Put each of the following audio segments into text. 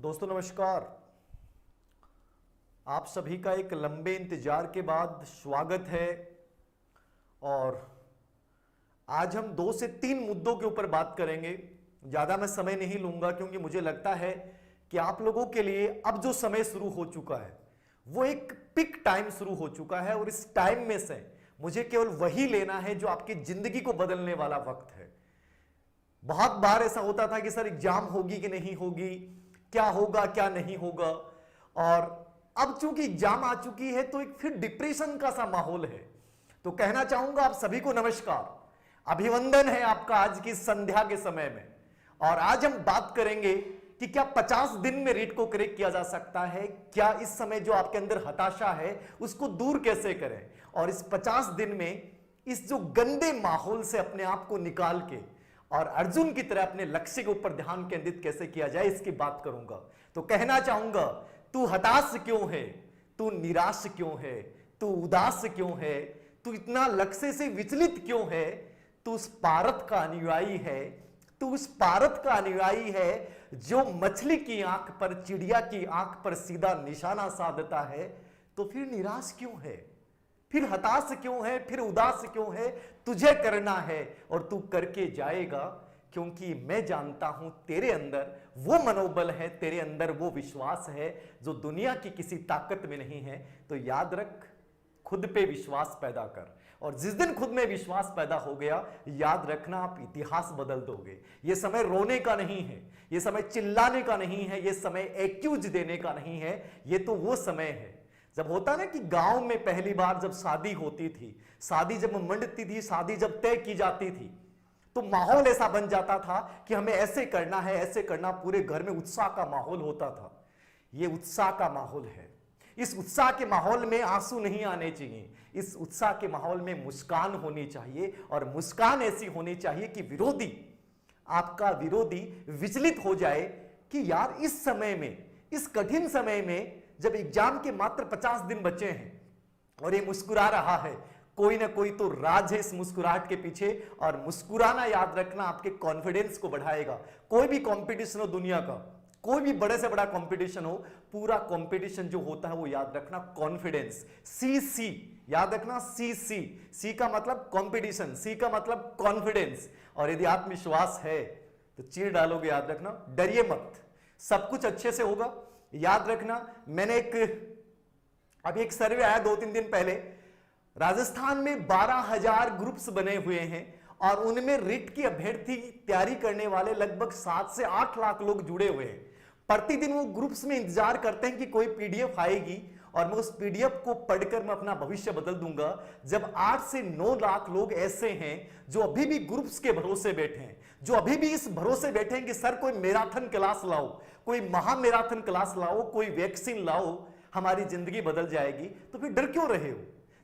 दोस्तों नमस्कार। आप सभी का एक लंबे इंतजार के बाद स्वागत है। और आज हम 2 से 3 मुद्दों के ऊपर बात करेंगे। ज़्यादा मैं समय नहीं लूंगा क्योंकि मुझे लगता है कि आप लोगों के लिए अब जो समय शुरू हो चुका है वो एक पिक टाइम शुरू हो चुका है और इस टाइम में से मुझे केवल वही लेना है जो आपकी जिंदगी को बदलने वाला वक्त है। बहुत बार ऐसा होता था कि सर एग्जाम होगी कि नहीं होगी, क्या होगा क्या नहीं होगा, और अब चूंकि एग्जाम आ चुकी है तो एक फिर डिप्रेशन का सा माहौल है। तो कहना चाहूंगा आप सभी को नमस्कार, अभिवंदन है आपका आज की संध्या के समय में। और आज हम बात करेंगे कि क्या 50 दिन में रीट को क्रैक किया जा सकता है, क्या इस समय जो आपके अंदर हताशा है उसको दूर कैसे करें, और इस 50 दिन में इस जो गंदे माहौल से अपने आप को निकाल के और अर्जुन की तरह अपने लक्ष्य के ऊपर ध्यान केंद्रित कैसे किया जाए इसकी बात करूंगा। तो कहना चाहूंगा, तू हताश क्यों है, तू निराश क्यों है, तू उदास क्यों है, तू इतना लक्ष्य से विचलित क्यों है, तू उस पारत का अनुयायी है, तू उस पारत का अनुयायी है जो मछली की आंख पर, चिड़िया की आंख पर सीधा निशाना साधता है। तो फिर निराश क्यों है, फिर हताश क्यों है, फिर उदास क्यों है? तुझे करना है और तू करके जाएगा, क्योंकि मैं जानता हूं तेरे अंदर वो मनोबल है, तेरे अंदर वो विश्वास है जो दुनिया की किसी ताकत में नहीं है। तो याद रख, खुद पे विश्वास पैदा कर, और जिस दिन खुद में विश्वास पैदा हो गया, याद रखना आप इतिहास बदल दोगे। ये समय रोने का नहीं है, ये समय चिल्लाने का नहीं है, ये समय एक्यूज देने का नहीं है। ये तो वो समय है जब होता ना कि गांव में पहली बार जब शादी होती थी, शादी जब मंडती थी, शादी जब तय की जाती थी, तो माहौल ऐसा बन जाता था कि हमें ऐसे करना है, ऐसे करना। पूरे घर में उत्साह का माहौल होता था। ये उत्साह का माहौल है। इस उत्साह के माहौल में आंसू नहीं आने चाहिए, इस उत्साह के माहौल में मुस्कान होनी चाहिए, और मुस्कान ऐसी होनी चाहिए कि विरोधी, आपका विरोधी विचलित हो जाए कि यार इस समय में, इस कठिन समय में, जब एग्जाम के मात्र 50 दिन बचे हैं और ये मुस्कुरा रहा है, कोई ना कोई तो राज है इस मुस्कुराहट के पीछे। और मुस्कुराना, याद रखना, आपके कॉन्फिडेंस को बढ़ाएगा। कोई भी कंपटीशन हो दुनिया का, कोई भी बड़े से बड़ा कंपटीशन हो, पूरा कंपटीशन जो होता है वो याद रखना कॉन्फिडेंस, सी याद रखना, सी का मतलब कंपटीशन, सी का मतलब कॉन्फिडेंस। और यदि आत्मविश्वास है तो चीर डालोगे, याद रखना, डरिए मत, सब कुछ अच्छे से होगा। याद रखना, मैंने अभी एक सर्वे आया 2-3 दिन पहले, राजस्थान में 12,000 ग्रुप्स बने हुए हैं और उनमें रिट की अभ्यर्थी तैयारी करने वाले लगभग 7 से 8 लाख लोग जुड़े हुए हैं। प्रतिदिन वो ग्रुप्स में इंतजार करते हैं कि कोई पीडीएफ आएगी और मैं उस पीडीएफ को पढ़कर मैं अपना भविष्य बदल दूंगा। जब 8 से 9 लाख लोग ऐसे हैं जो अभी भी ग्रुप्स के भरोसे बैठे हैं, जो अभी भी इस भरोसे बैठे हैं कि सर कोई मैराथन क्लास लाओ, कोई महा मैराथन क्लास लाओ, कोई वैक्सीन लाओ, हमारी जिंदगी बदल जाएगी। तो फिर डर क्यों रहे हो?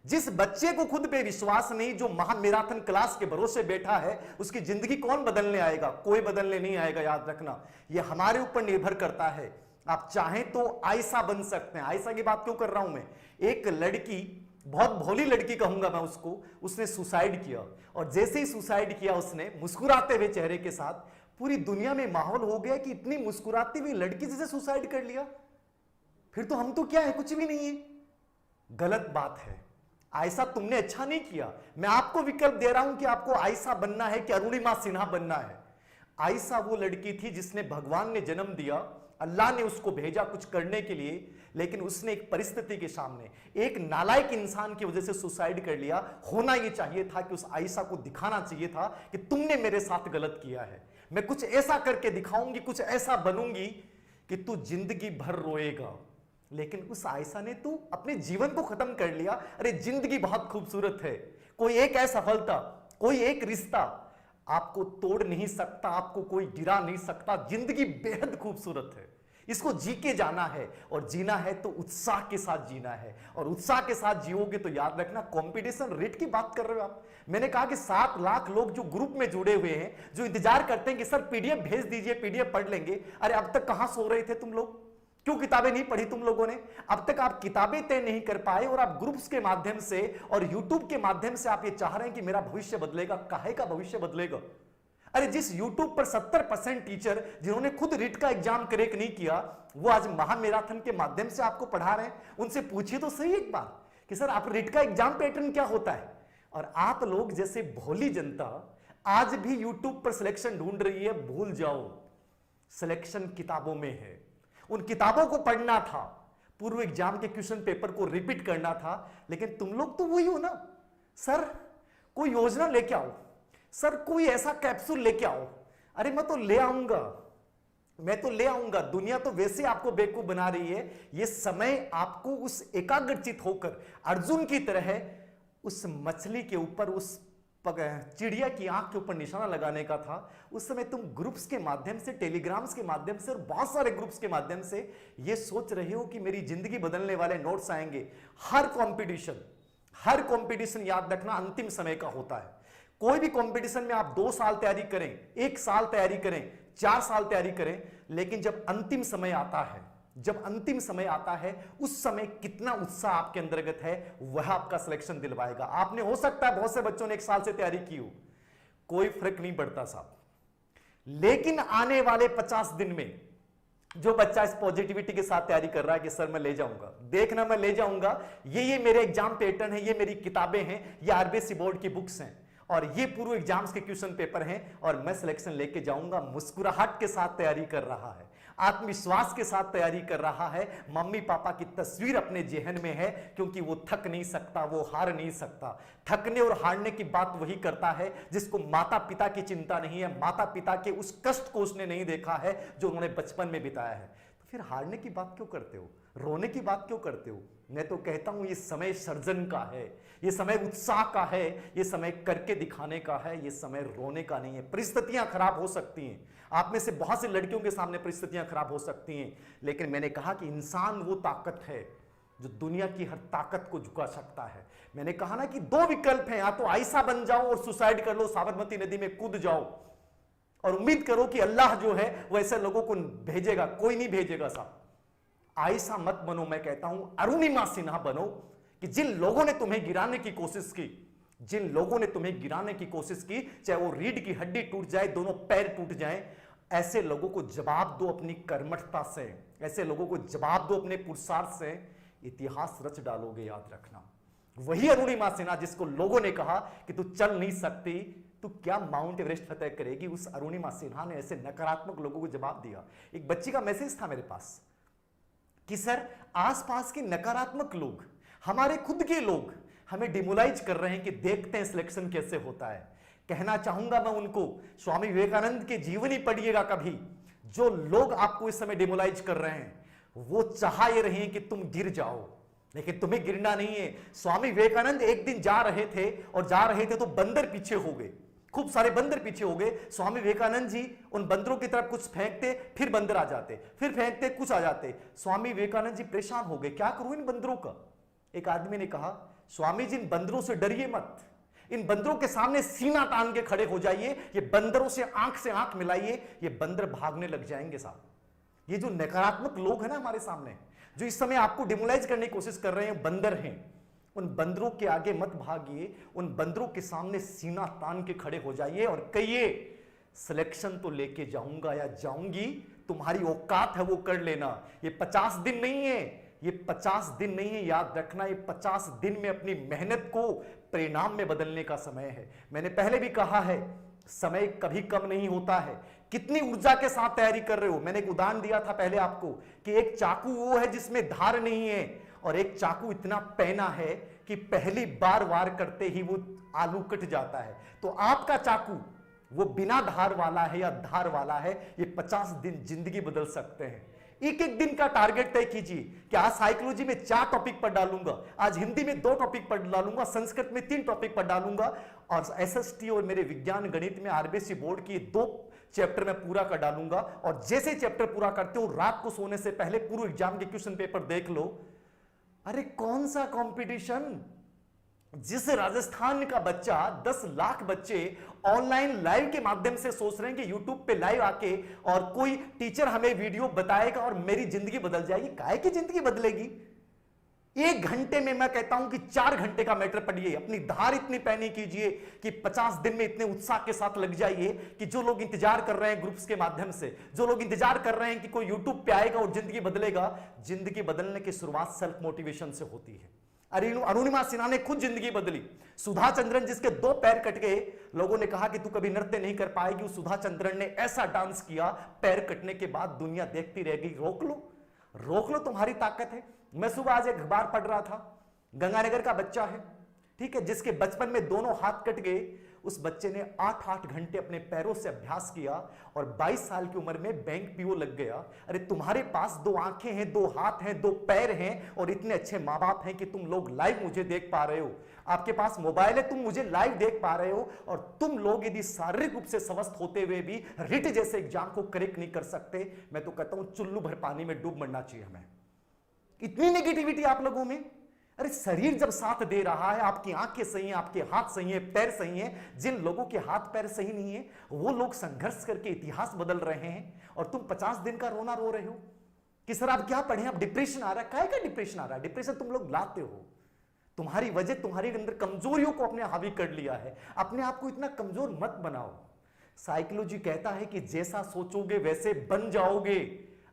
जिस बच्चे को खुद पे विश्वास नहीं, जो महा मैराथन क्लास के भरोसे बैठा है, उसकी जिंदगी कौन बदलने आएगा? कोई बदलने नहीं आएगा। याद रखना, यह हमारे ऊपर निर्भर करता है। आप चाहें तो आयशा बन सकते हैं। आयशा की बात क्यों कर रहा हूं मैं? एक लड़की, बहुत भोली लड़की कहूंगा मैं उसको, उसने सुसाइड किया, और जैसे ही सुसाइड किया उसने मुस्कुराते हुए चेहरे के साथ, पूरी दुनिया में माहौल हो गया कि इतनी मुस्कुराती हुई लड़की जैसे सुसाइड कर लिया, फिर तो हम तो क्या है, कुछ भी नहीं है। गलत बात है। आयशा, तुमने अच्छा नहीं किया। मैं आपको विकल्प दे रहा हूं कि आपको आयशा बनना है कि अरुणिमा सिन्हा बनना है। आयशा वो लड़की थी जिसने, भगवान ने जन्म दिया, अल्लाह ने उसको भेजा कुछ करने के लिए, लेकिन उसने एक परिस्थिति के सामने, एक नालायक इंसान की वजह से सुसाइड कर लिया। होना यह चाहिए था कि उस आयशा को दिखाना चाहिए था कि तुमने मेरे साथ गलत किया है, मैं कुछ ऐसा करके दिखाऊंगी, कुछ ऐसा बनूंगी कि तू जिंदगी भर रोएगा। लेकिन उस आयशा ने तू अपने जीवन को खत्म कर लिया। अरे जिंदगी बहुत खूबसूरत है। कोई एक असफलता, कोई एक रिश्ता आपको तोड़ नहीं सकता, आपको कोई गिरा नहीं सकता। जिंदगी बेहद खूबसूरत है, इसको जी के जाना है, और जीना है तो उत्साह के साथ जीना है। और उत्साह के साथ जियोगे तो याद रखना, कंपटीशन रेट की बात कर रहे हो आप। मैंने कहा कि 7 लाख लोग जो ग्रुप में जुड़े हुए हैं, जो इंतजार करते हैं कि सर पीडीएफ भेज दीजिए, पीडीएफ पढ़ लेंगे। अरे अब तक कहां सो रहे थे तुम लोग? क्यों किताबें नहीं पढ़ी तुम लोगों ने? अब तक आप किताबें तय नहीं कर पाए, और आप ग्रुप्स के माध्यम से और यूट्यूब के माध्यम से आप ये चाह रहे हैं कि मेरा भविष्य बदलेगा। काहे का भविष्य बदलेगा? अरे जिस YouTube पर 70% टीचर जिन्होंने खुद रीट का एग्जाम क्रैक नहीं किया, वो आज महामैराथन के माध्यम से आपको पढ़ा रहे हैं। उनसे पूछिए तो सही एक बार कि सर आप रीट का एग्जाम पैटर्न क्या होता है। और आप लोग जैसे भोली जनता आज भी YouTube पर सिलेक्शन ढूंढ रही है। भूल जाओ, सिलेक्शन किताबों में है। उन किताबों को पढ़ना था, पूर्व एग्जाम के क्वेश्चन पेपर को रिपीट करना था। लेकिन तुम लोग तो वही हो ना, सर कोई योजना लेके आओ, सर कोई ऐसा कैप्सूल लेके आओ। अरे मैं तो ले आऊंगा, मैं तो ले आऊंगा। दुनिया तो वैसे आपको बेवकूफ बना रही है। ये समय आपको उस एकाग्रचित होकर अर्जुन की तरह उस मछली के ऊपर, उस चिड़िया की आंख के ऊपर निशाना लगाने का था। उस समय तुम ग्रुप्स के माध्यम से, टेलीग्राम्स के माध्यम से और बहुत सारे ग्रुप्स के माध्यम से ये सोच रहे हो कि मेरी जिंदगी बदलने वाले नोट्स आएंगे। हर कंपटीशन याद रखना अंतिम समय का होता है। कोई भी कंपटीशन में आप 2 साल तैयारी करें, 1 साल तैयारी करें, 4 साल तैयारी करें, लेकिन जब अंतिम समय आता है, उस समय कितना उत्साह आपके अंतर्गत है, वह आपका सिलेक्शन दिलवाएगा। आपने, हो सकता है बहुत से बच्चों ने 1 साल से तैयारी की हो, कोई फर्क नहीं पड़ता साहब। लेकिन आने वाले 50 दिन में जो बच्चा इस पॉजिटिविटी के साथ तैयारी कर रहा है कि सर मैं ले जाऊंगा, देखना मैं ले जाऊंगा, ये मेरे एग्जाम पैटर्न है, ये मेरी किताबें हैं, ये आरबीएसई बोर्ड की बुक्स हैं और ये पूर्व एग्जाम्स के क्वेश्चन पेपर हैं और मैं सिलेक्शन लेके जाऊंगा। मुस्कुराहट के साथ तैयारी कर रहा है, आत्मविश्वास के साथ तैयारी कर रहा है। मम्मी पापा की तस्वीर अपने जेहन में है, क्योंकि वो थक नहीं सकता, वो हार नहीं सकता। थकने और हारने की बात वही करता है जिसको माता पिता की चिंता नहीं है, माता पिता के उस कष्ट को उसने नहीं देखा है जो उन्होंने बचपन में बिताया है। तो फिर हारने की बात क्यों करते हो, रोने की बात क्यों करते हो? मैं तो कहता हूं ये समय सर्जन का है, ये समय उत्साह का है, ये समय करके दिखाने का है, ये समय रोने का नहीं है। परिस्थितियां खराब हो सकती हैं, आप में से बहुत से लड़कियों के सामने परिस्थितियां खराब हो सकती हैं, लेकिन मैंने कहा कि इंसान वो ताकत है जो दुनिया की हर ताकत को झुका सकता है। मैंने कहा ना कि 2 विकल्प हैं, या तो आयशा बन जाओ और सुसाइड कर लो, साबरमती नदी में कूद जाओ और उम्मीद करो कि अल्लाह जो है वो ऐसे लोगों को भेजेगा। कोई नहीं भेजेगा साहब। आयशा मत बनो, मैं कहता हूं अरुणिमा सिन्हा बनो, कि जिन लोगों ने तुम्हें गिराने की कोशिश की, चाहे वो रीढ़ की हड्डी टूट जाए, दोनों पैर टूट जाएं, ऐसे लोगों को जवाब दो अपनी कर्मठता से, ऐसे लोगों को जवाब दो अपने पुरुषार्थ से, इतिहास रच डालोगे, याद रखना। वही अरुणिमा सिन्हा जिसको लोगों ने कहा कि तू चल नहीं सकती, तू क्या माउंट एवरेस्ट फतेह करेगी, उस अरुणिमा सिन्हा ने ऐसे नकारात्मक लोगों को जवाब दिया। एक बच्ची का मैसेज था मेरे पास कि सर आसपास के नकारात्मक लोग, हमारे खुद के लोग हमें डिमोलाइज कर रहे हैं कि देखते हैं सिलेक्शन कैसे होता है। कहना चाहूंगा मैं उनको, स्वामी विवेकानंद की जीवनी पढ़िएगा कभी। जो लोग आपको इस समय डिमोलाइज कर रहे हैं वो चाह ये रहे हैं कि तुम गिर जाओ, लेकिन तुम्हें गिरना नहीं है। स्वामी विवेकानंद एक दिन जा रहे थे तो बंदर पीछे हो गए, खूब सारे बंदर पीछे हो गए। स्वामी विवेकानंद जी उन बंदरों की तरफ कुछ फेंकते, फिर बंदर आ जाते, फिर फेंकते, कुछ आ जाते। स्वामी विवेकानंद जी परेशान हो गए, क्या करूं इन बंदरों का। एक आदमी ने कहा, स्वामी जी इन बंदरों से डरिए मत, इन बंदरों के सामने सीना तान के खड़े हो जाइए, ये बंदरों से आंख मिलाइए, ये बंदर भागने लग जाएंगे साहब। ये जो नकारात्मक लोग हैं ना हमारे सामने, जो इस समय आपको डिमोलाइज करने की कोशिश कर रहे हैं, बंदर हैं। उन बंदरों के आगे मत भागिए, उन बंदरों के सामने सीना तान के खड़े हो जाइए और कहिए सिलेक्शन तो लेके जाऊंगा या जाऊंगी, तुम्हारी औकात है वो कर लेना। ये 50 दिन नहीं है, ये 50 दिन नहीं है, याद रखना, ये 50 दिन में अपनी मेहनत को परिणाम में बदलने का समय है। मैंने पहले भी कहा है, समय कभी कम नहीं होता है। कितनी ऊर्जा के साथ तैयारी कर रहे हो। मैंने एक उदाहरण दिया था पहले आपको कि एक चाकू वो है जिसमें धार नहीं है, और एक चाकू इतना पैना है कि पहली बार वार करते ही वो आलू कट जाता है। तो आपका चाकू वो बिना धार वाला है या धार वाला है, ये 50 दिन जिंदगी बदल सकते हैं। एक एक दिन का टारगेट तय कीजिए कि आज साइकोलॉजी में 4 टॉपिक पर डालूंगा, आज हिंदी में 2 टॉपिक पर डालूंगा, संस्कृत में 3 टॉपिक पर डालूंगा, और एसएसटी और मेरे विज्ञान गणित में आरबीएसई बोर्ड की 2 चैप्टर में पूरा कर डालूंगा। और जैसे चैप्टर पूरा करते हो, रात को सोने से पहले पूर्व एग्जाम के क्वेश्चन पेपर देख लो। अरे कौन सा कंपटीशन, जिस राजस्थान का बच्चा 10 लाख बच्चे ऑनलाइन लाइव के माध्यम से सोच रहे हैं कि यूट्यूब पे लाइव आके और कोई टीचर हमें वीडियो बताएगा और मेरी जिंदगी बदल जाएगी। काहे की जिंदगी बदलेगी? 1 घंटे में मैं कहता हूं कि 4 घंटे का मैटर पढ़िए, अपनी धार इतनी पैनी कीजिए कि 50 दिन में इतने उत्साह के साथ लग जाइए कि जो लोग इंतजार कर रहे हैं ग्रुप्स के माध्यम से, जो लोग इंतजार कर रहे हैं कि कोई यूट्यूब पे आएगा और जिंदगी बदलेगा, जिंदगी बदलने की शुरुआत सेल्फ मोटिवेशन से होती है। अरुणिमा सिन्हा ने खुद जिंदगी बदली। सुधा चंद्रन जिसके 2 पैर कट गए, लोगों ने कहा कि तू कभी नृत्य नहीं कर पाएगी, उस सुधा चंद्रन ने ऐसा डांस किया, पैर कटने के बाद दुनिया देखती रह गई। रोक लो, तुम्हारी ताकत है। मैं सुबह आज एक अखबार पढ़ रहा था, गंगानगर का बच्चा है, ठीक है, जिसके बचपन में दोनों हाथ कट गए। उस बच्चे ने 8-8 घंटे अपने पैरों से अभ्यास किया और 22 साल की उम्र में बैंक पीओ लग गया। अरे तुम्हारे पास 2 आंखें हैं, 2 हाथ हैं, 2 पैर हैं और इतने अच्छे मां बाप हैं कि तुम लोग लाइव मुझे देख पा रहे हो। आपके पास मोबाइल है, तुम मुझे लाइव देख पा रहे हो। और तुम लोग यदि शारीरिक रूप से स्वस्थ होते हुए भी रिट जैसे एग्जाम को करेक्ट नहीं कर सकते, मैं तो कहता हूं चुल्लू भर पानी में डूब मरना चाहिए हमें। इतनी नेगेटिविटी आप लोगों में। अरे शरीर जब साथ दे रहा है, आपकी आंखें सही हैं, आपके हाथ सही हैं, पैर सही हैं, जिन लोगों के हाथ पैर सही नहीं है वो लोग संघर्ष करके इतिहास बदल रहे हैं और तुम 50 दिन का रोना रो रहे हो कि सर आप क्या पढ़े, आप डिप्रेशन आ रहा है। काहे का डिप्रेशन आ रहा है? डिप्रेशन तुम लोग लाते हो, तुम्हारी वजह तुम्हारे अंदर कमजोरियों को अपने हावी कर लिया है। अपने आप को इतना कमजोर मत बनाओ। साइकोलॉजी कहता है कि जैसा सोचोगे वैसे बन जाओगे।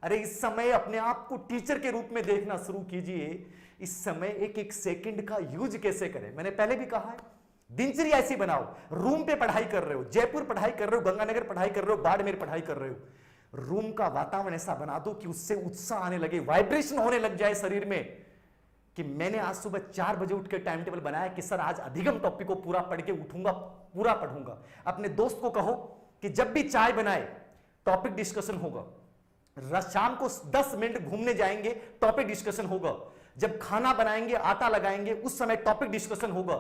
अरे इस समय अपने आप को टीचर के रूप में देखना शुरू कीजिए। इस समय एक एक सेकंड का यूज कैसे करें, मैंने पहले भी कहा है। दिनचर्या ऐसी बनाओ, रूम पे पढ़ाई कर रहे हो, जयपुर पढ़ाई कर रहे हो, गंगानगर पढ़ाई कर रहे हो, बाड़मेर पढ़ाई कर रहे हो, रूम का वातावरण ऐसा बना दो कि उससे उत्साह आने लगे, वाइब्रेशन होने लग जाए शरीर में कि मैंने आज सुबह 4 बजे उठ के टाइम टेबल बनाया कि सर आज अधिगम टॉपिक को पूरा पढ़ के उठूंगा, पूरा पढ़ूंगा। अपने दोस्त को कहो कि जब भी चाय बनाए टॉपिक डिस्कशन होगा, शाम को 10 मिनट घूमने जाएंगे टॉपिक डिस्कशन होगा, जब खाना बनाएंगे आटा लगाएंगे उस समय टॉपिक डिस्कशन होगा।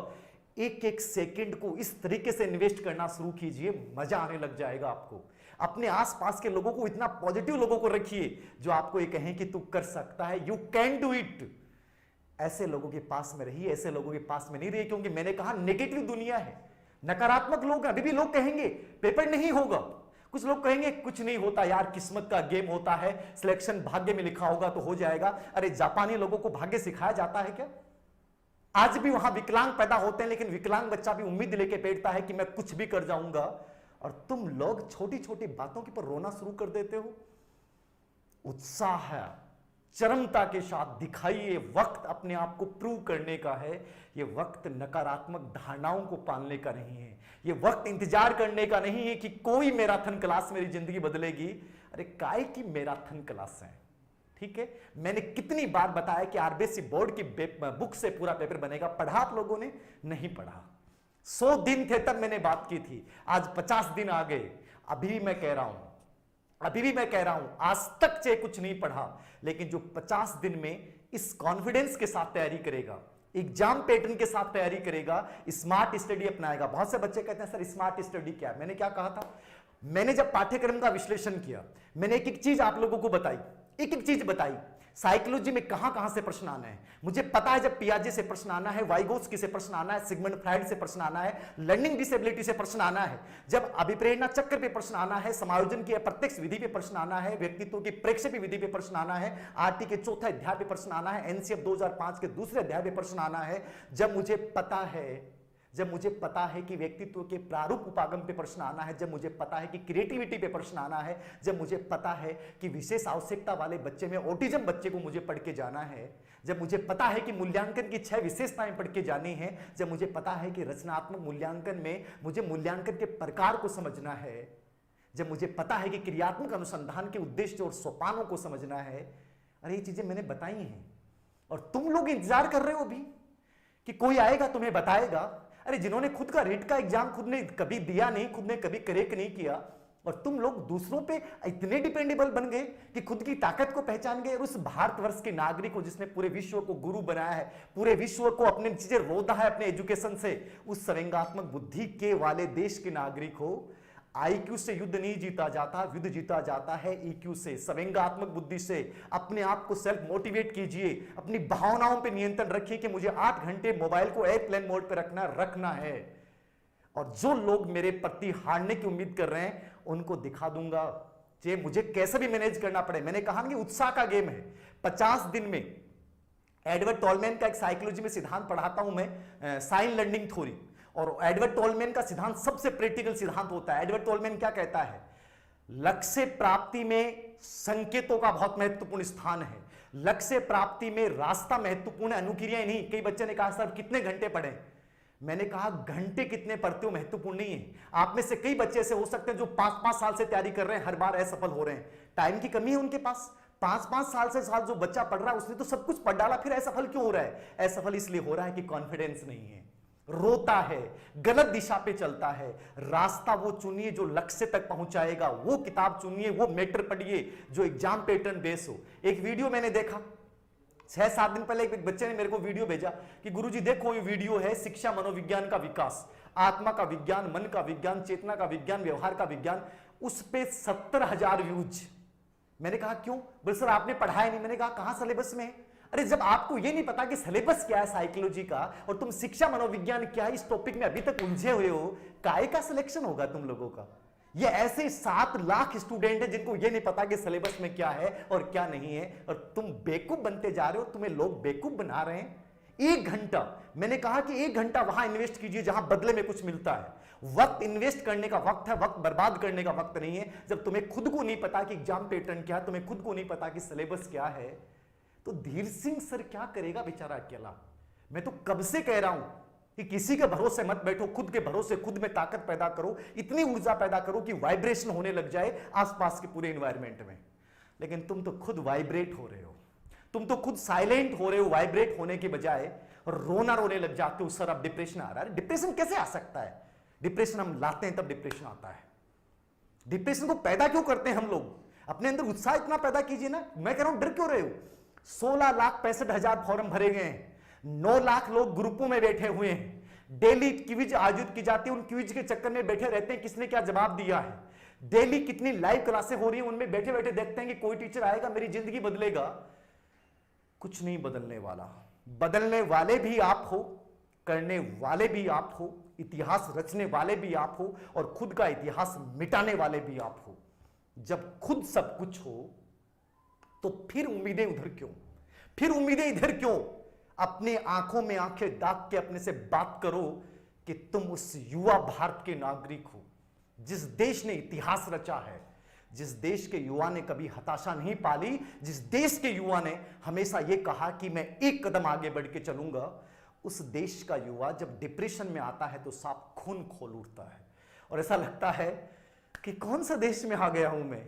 एक एक सेकंड को इस तरीके से इन्वेस्ट करना शुरू कीजिए, मजा आने लग जाएगा आपको। अपने आसपास के लोगों को, इतना पॉजिटिव लोगों को रखिए जो आपको ये कहें कि तू कर सकता है, यू कैन डू इट। ऐसे लोगों के पास में रहिए, ऐसे लोगों के पास में नहीं रहिए, क्योंकि मैंने कहा नेगेटिव दुनिया है, नकारात्मक लोग हैं। अभी भी लोग कहेंगे पेपर नहीं होगा, कुछ लोग कहेंगे कुछ नहीं होता यार, किस्मत का गेम होता है, सिलेक्शन भाग्य में लिखा होगा तो हो जाएगा। अरे जापानी लोगों को भाग्य सिखाया जाता है क्या? आज भी वहां विकलांग पैदा होते हैं, लेकिन विकलांग बच्चा भी उम्मीद लेके बैठता है कि मैं कुछ भी कर जाऊंगा। और तुम लोग छोटी छोटी बातों के पर रोना शुरू कर देते हो। उत्साह है, चरमता के साथ दिखाइए। वक्त अपने आप को प्रूव करने का है। ये वक्त नकारात्मक धारणाओं को पालने का नहीं है। ये वक्त इंतजार करने का नहीं है कि कोई मैराथन क्लास मेरी जिंदगी बदलेगी। अरे काय की मैराथन क्लास है, ठीक है। मैंने कितनी बार बताया कि आरबीएससी बोर्ड की बुक से पूरा पेपर बनेगा। पढ़ा आप लोगों ने? नहीं पढ़ा। 100 दिन थे तब मैंने बात की थी, आज 50 दिन आ गए। अभी भी मैं कह रहा हूं, आज तक चाहे कुछ नहीं पढ़ा, लेकिन जो 50 दिन में इस कॉन्फिडेंस के साथ तैयारी करेगा, एग्जाम पैटर्न के साथ तैयारी करेगा, स्मार्ट स्टडी अपनाएगा। बहुत से बच्चे कहते हैं सर स्मार्ट स्टडी क्या है? मैंने क्या कहा था? मैंने जब पाठ्यक्रम का विश्लेषण किया, मैंने एक एक चीज आप लोगों को बताई, एक एक चीज बताई। साइकोलॉजी में कहां से प्रश्न आना है मुझे पता है। जब पियाजे से प्रश्न आना है, वाइगोत्स्की से प्रश्न आना है, सिगमंड फ्राइड से प्रश्न आना है, लर्निंग डिसेबिलिटी से प्रश्न आना है, जब अभिप्रेरणा चक्र पे प्रश्न आना है, समायोजन की अप्रत्यक्ष विधि पे प्रश्न आना है, व्यक्तित्व की प्रेक्षेपी विधि पे प्रश्न आना है, आरटी के 4थे अध्याय पे प्रश्न आना है, एनसीएफ 2005 के 2रे अध्याय पे प्रश्न आना है। जब मुझे पता है कि व्यक्तित्व के प्रारूप उपागम पे प्रश्न आना है, जब मुझे पता है कि क्रिएटिविटी पे प्रश्न आना है, जब मुझे पता है कि विशेष आवश्यकता वाले बच्चे में ऑटिज्म बच्चे को मुझे पढ़ के जाना है, जब मुझे पता है कि मूल्यांकन की 6 विशेषताएं पढ़ के जानी है, जब मुझे पता है कि रचनात्मक मूल्यांकन में मुझे मूल्यांकन के प्रकार को समझना है, जब मुझे पता है कि क्रियात्मक अनुसंधान के उद्देश्य और सोपानों को समझना है। अरे ये चीजें मैंने बताई हैं और तुम लोग इंतजार कर रहे हो अभी कि कोई आएगा तुम्हें बताएगा। अरे जिन्होंने खुद का रीट का एग्जाम खुद ने कभी दिया नहीं, खुद ने कभी क्रैक नहीं किया, और तुम लोग दूसरों पे इतने डिपेंडेबल बन गए कि खुद की ताकत को पहचान गए। और उस भारतवर्ष के नागरिक को जिसने पूरे विश्व को गुरु बनाया है, पूरे विश्व को अपने चीजें रोधा है अपने एजुकेशन से, उस संवेगात्मक बुद्धि के वाले देश के नागरिक हो। आईक्यू से युद्ध नहीं जीता जाता, युद्ध जीता जाता है ईक्यू से, संवेगात्मक बुद्धि से। अपने आप को सेल्फ मोटिवेट कीजिए, अपनी भावनाओं पे नियंत्रण रखिए कि मुझे 8 घंटे मोबाइल को एयरप्लेन मोड पे रखना है। और जो लोग मेरे प्रति हारने की उम्मीद कर रहे हैं उनको दिखा दूंगा चाहे मुझे कैसे भी मैनेज करना पड़े। मैंने कहा कि उत्साह का गेम है। 50 दिन में एडवर्ड टॉलमैन का एक साइकोलॉजी में सिद्धांत पढ़ाता हूं मैं, साइन लर्निंग थ्योरी। और एडवर्ड टॉलमैन का सिद्धांत सबसे प्रैक्टिकल सिद्धांत होता है। एडवर्ड टॉलमैन क्या कहता है? लक्ष्य प्राप्ति में संकेतों का बहुत महत्वपूर्ण स्थान है। लक्ष्य प्राप्ति में रास्ता महत्वपूर्ण है, अनुक्रियाएं नहीं। कई बच्चे ने कहा सर कितने घंटे पढ़े, मैंने कहा घंटे कितने पढ़ते हो महत्वपूर्ण नहीं है। आप में से कई बच्चे ऐसे हो सकते हैं जो 5-5 साल से तैयारी कर रहे हैं, हर बार असफल हो रहे हैं। टाइम की कमी है उनके पास। 5-5 साल से जो बच्चा पढ़ रहा है उसने तो सब कुछ पढ़ डाला, फिर असफल क्यों हो रहा है? असफल इसलिए हो रहा है कि कॉन्फिडेंस नहीं है, रोता है, गलत दिशा पे चलता है। रास्ता वो चुनिए जो लक्ष्य तक पहुंचाएगा, वो किताब चुनिए, वो मैटर पढ़िए जो एग्जाम पैटर्न बेस हो। एक वीडियो मैंने देखा 6-7 दिन पहले, एक बच्चे ने मेरे को वीडियो भेजा कि गुरुजी देखो ये वीडियो है शिक्षा मनोविज्ञान का विकास, आत्मा का विज्ञान, मन का विज्ञान, चेतना का विज्ञान, व्यवहार का विज्ञान, उस पे 70,000 व्यूज। मैंने कहा क्यों? बोले सर आपने पढ़ाया नहीं। मैंने कहा कहां सिलेबस में है? अरे जब आपको ये नहीं पता कि सिलेबस क्या है साइकोलॉजी का और तुम शिक्षा मनोविज्ञान क्या है इस टॉपिक में अभी तक उलझे हुए हो, काहे का सिलेक्शन होगा तुम लोगों का? ये ऐसे 7 लाख स्टूडेंट हैं जिनको ये नहीं पता कि सिलेबस में क्या है और क्या नहीं है, और तुम बेवकूफ बनते जा रहे हो, तुम्हें लोग बेवकूफ बना रहे हैं। 1 घंटा, मैंने कहा कि 1 घंटा वहां इन्वेस्ट कीजिए जहां बदले में कुछ मिलता है। वक्त इन्वेस्ट करने का वक्त है, वक्त बर्बाद करने का वक्त नहीं है। जब तुम्हें खुद को नहीं पता कि एग्जाम पैटर्न क्या है, तुम्हें खुद को नहीं पता कि सिलेबस क्या है, तो धीर सिंह सर क्या करेगा बेचारा अकेला? मैं तो कब से कह रहा हूं कि किसी के भरोसे मत बैठो, खुद के भरोसे खुद में ताकत पैदा करो, इतनी ऊर्जा पैदा करो कि वाइब्रेशन होने लग जाए आसपास के पूरे एनवायरनमेंट में। लेकिन तुम तो खुद वाइब्रेट हो रहे हो, तुम तो खुद साइलेंट हो रहे हो। वाइब्रेट होने के बजाय रोना रोने लग जाते हो, सर अब डिप्रेशन आ रहा है। डिप्रेशन कैसे आ सकता है? डिप्रेशन हम लाते हैं तब डिप्रेशन आता है। डिप्रेशन को पैदा क्यों करते हैं हम लोग? अपने अंदर उत्साह इतना पैदा कीजिए ना। मैं कह रहा हूं डर क्यों रहे हो? 16,65,000 फॉर्म भरे गए हैं, 9 लाख लोग ग्रुपों में बैठे हुए हैं। डेली क्विज आयोजित की जाती है, उन क्विज के चक्कर में बैठे रहते हैं किसने क्या जवाब दिया है। डेली कितनी लाइव क्लासें हो रही हैं, उनमें बैठे बैठे देखते हैं कि कोई टीचर आएगा मेरी जिंदगी बदलेगा। कुछ नहीं बदलने वाला। बदलने वाले भी आप हो, करने वाले भी आप हो, इतिहास रचने वाले भी आप हो, और खुद का इतिहास मिटाने वाले भी आप हो। जब खुद सब कुछ हो तो फिर उम्मीदें उधर क्यों, फिर उम्मीदें इधर क्यों? अपने आंखों में आंखें दाग के अपने से बात करो कि तुम उस युवा भारत के नागरिक हो जिस देश ने इतिहास रचा है, जिस देश के युवा ने कभी हताशा नहीं पाली, जिस देश के युवा ने हमेशा यह कहा कि मैं एक कदम आगे बढ़ के चलूंगा। उस देश का युवा जब डिप्रेशन में आता है तो साफ खून खोल उठता है और ऐसा लगता है कि कौन सा देश में आ गया हूं मैं।